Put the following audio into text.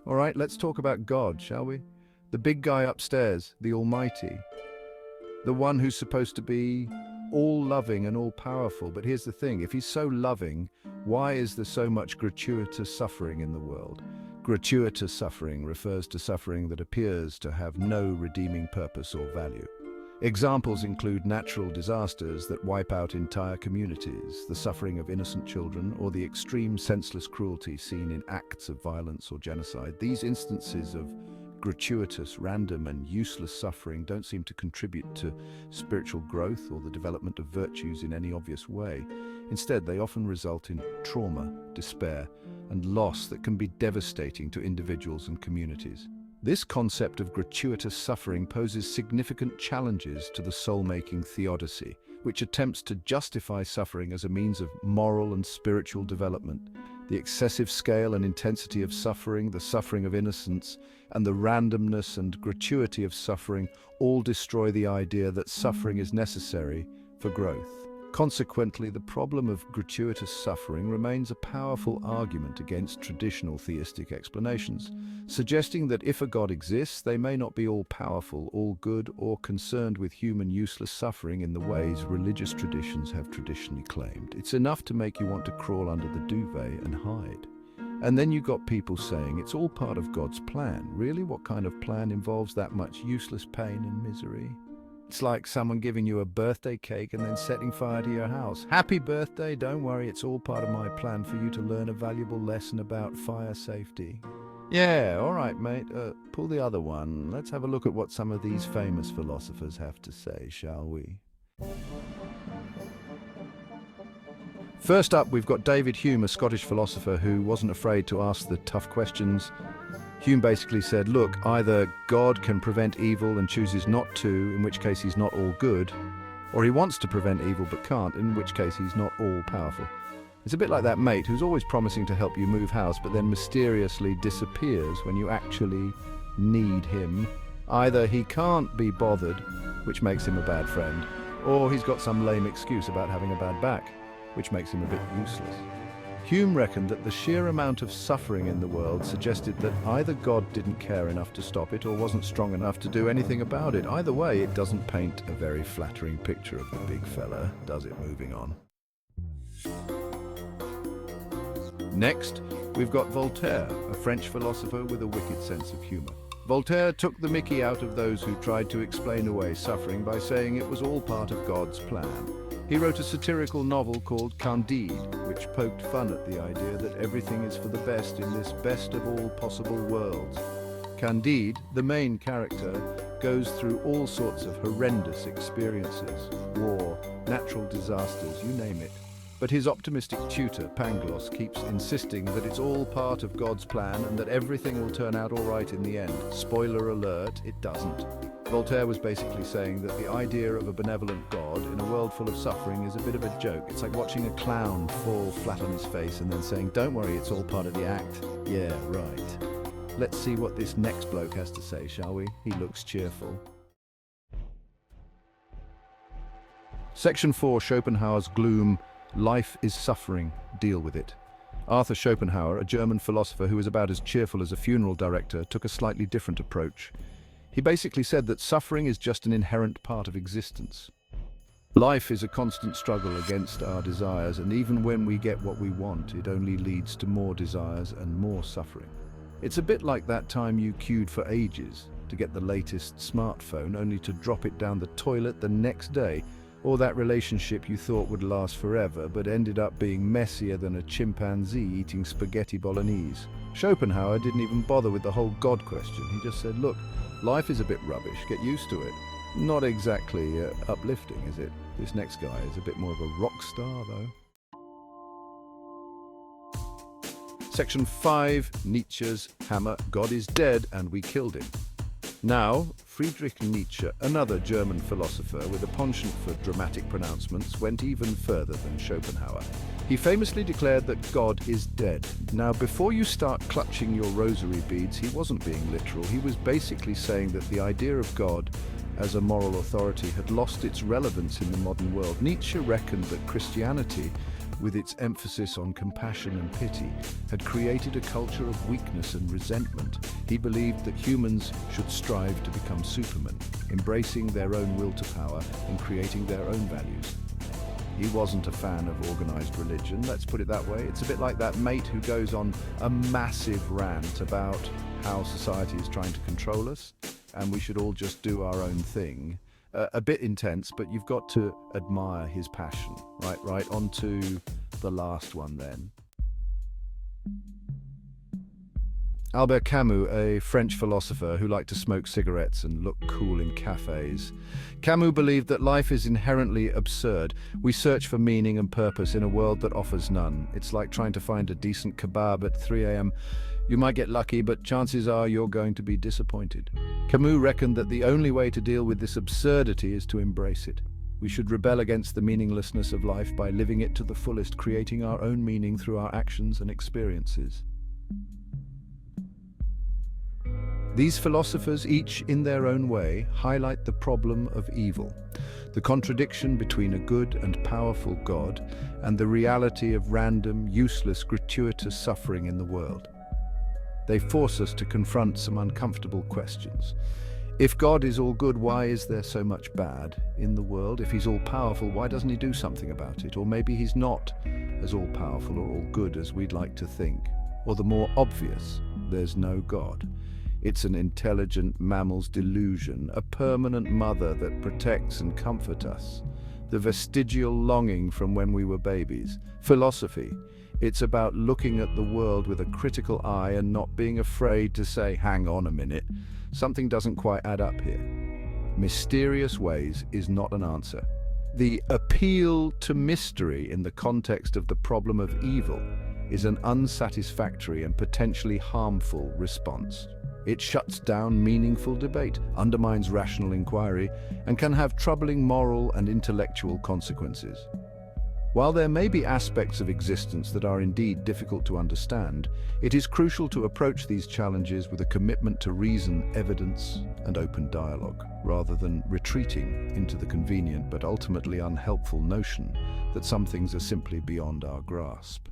All right, let's talk about God, shall we? The big guy upstairs, the Almighty, the one who's supposed to be all-loving and all-powerful. But here's the thing, if he's so loving, why is there so much gratuitous suffering in the world? Gratuitous suffering refers to suffering that appears to have no redeeming purpose or value. Examples include natural disasters that wipe out entire communities, the suffering of innocent children, or the extreme senseless cruelty seen in acts of violence or genocide. These instances of gratuitous, random, and useless suffering don't seem to contribute to spiritual growth or the development of virtues in any obvious way. Instead, they often result in trauma, despair, and loss that can be devastating to individuals and communities. This concept of gratuitous suffering poses significant challenges to the soul-making theodicy, which attempts to justify suffering as a means of moral and spiritual development. The excessive scale and intensity of suffering, the suffering of innocence, and the randomness and gratuity of suffering all destroy the idea that suffering is necessary for growth. Consequently, the problem of gratuitous suffering remains a powerful argument against traditional theistic explanations, suggesting that if a God exists, they may not be all-powerful, all-good, or concerned with human useless suffering in the ways religious traditions have traditionally claimed. It's enough to make you want to crawl under the duvet and hide. And then you got people saying it's all part of God's plan. Really, what kind of plan involves that much useless pain and misery? It's like someone giving you a birthday cake and then setting fire to your house. Happy birthday, don't worry, it's all part of my plan for you to learn a valuable lesson about fire safety. Yeah, all right, mate, pull the other one. Let's have a look at what some of these famous philosophers have to say, shall we? First up, we've got David Hume, a Scottish philosopher who wasn't afraid to ask the tough questions. Hume basically said, look, either God can prevent evil and chooses not to, in which case he's not all good, or he wants to prevent evil but can't, in which case he's not all powerful. It's a bit like that mate who's always promising to help you move house but then mysteriously disappears when you actually need him. Either he can't be bothered, which makes him a bad friend, or he's got some lame excuse about having a bad back, which makes him a bit useless. Hume reckoned that the sheer amount of suffering in the world suggested that either God didn't care enough to stop it or wasn't strong enough to do anything about it. Either way, it doesn't paint a very flattering picture of the big fella, does it? Moving on. Next, we've got Voltaire, a French philosopher with a wicked sense of humor. Voltaire took the mickey out of those who tried to explain away suffering by saying it was all part of God's plan. He wrote a satirical novel called Candide, which poked fun at the idea that everything is for the best in this best of all possible worlds. Candide, the main character, goes through all sorts of horrendous experiences, war, natural disasters, you name it. But his optimistic tutor, Pangloss, keeps insisting that it's all part of God's plan and that everything will turn out all right in the end. Spoiler alert, it doesn't. Voltaire was basically saying that the idea of a benevolent God in a world full of suffering is a bit of a joke. It's like watching a clown fall flat on his face and then saying, don't worry, it's all part of the act. Yeah, right. Let's see what this next bloke has to say, shall we? He looks cheerful. Section 4, Schopenhauer's gloom. Life is suffering. Deal with it. Arthur Schopenhauer, a German philosopher who was about as cheerful as a funeral director, took a slightly different approach. He basically said that suffering is just an inherent part of existence. Life is a constant struggle against our desires, and even when we get what we want, it only leads to more desires and more suffering. It's a bit like that time you queued for ages to get the latest smartphone, only to drop it down the toilet the next day, or that relationship you thought would last forever, but ended up being messier than a chimpanzee eating spaghetti bolognese. Schopenhauer didn't even bother with the whole God question. He just said, look, life is a bit rubbish, get used to it. Not exactly uplifting, is it? This next guy is a bit more of a rock star, though. Section 5, Nietzsche's hammer. God is dead and we killed him. Now, Friedrich Nietzsche, another German philosopher with a penchant for dramatic pronouncements, went even further than Schopenhauer. He famously declared that God is dead. Now, before you start clutching your rosary beads, he wasn't being literal. He was basically saying that the idea of God as a moral authority had lost its relevance in the modern world. Nietzsche reckoned that Christianity with its emphasis on compassion and pity, had created a culture of weakness and resentment. He believed that humans should strive to become supermen, embracing their own will to power and creating their own values. He wasn't a fan of organized religion, let's put it that way. It's a bit like that mate who goes on a massive rant about how society is trying to control us and we should all just do our own thing. A bit intense, but you've got to admire his passion. Right, on to the last one then. Albert Camus, a French philosopher who liked to smoke cigarettes and look cool in cafes. Camus believed that life is inherently absurd. We search for meaning and purpose in a world that offers none. It's like trying to find a decent kebab at 3 a.m. You might get lucky, but chances are you're going to be disappointed. Camus reckoned that the only way to deal with this absurdity is to embrace it. We should rebel against the meaninglessness of life by living it to the fullest, creating our own meaning through our actions and experiences. These philosophers, each in their own way, highlight the problem of evil, the contradiction between a good and powerful God and the reality of random, useless, gratuitous suffering in the world. They force us to confront some uncomfortable questions. If God is all good, why is there so much bad in the world? If he's all powerful, why doesn't he do something about it? Or maybe he's not as all powerful or all good as we'd like to think. Or the more obvious, there's no God. It's an intelligent mammal's delusion, a permanent mother that protects and comforts us. The vestigial longing from when we were babies. Philosophy. It's about looking at the world with a critical eye and not being afraid to say, hang on a minute, something doesn't quite add up here. Mysterious ways is not an answer. The appeal to mystery in the context of the problem of evil is an unsatisfactory and potentially harmful response. It shuts down meaningful debate, undermines rational inquiry, and can have troubling moral and intellectual consequences. While there may be aspects of existence that are indeed difficult to understand, it is crucial to approach these challenges with a commitment to reason, evidence, and open dialogue, rather than retreating into the convenient but ultimately unhelpful notion that some things are simply beyond our grasp.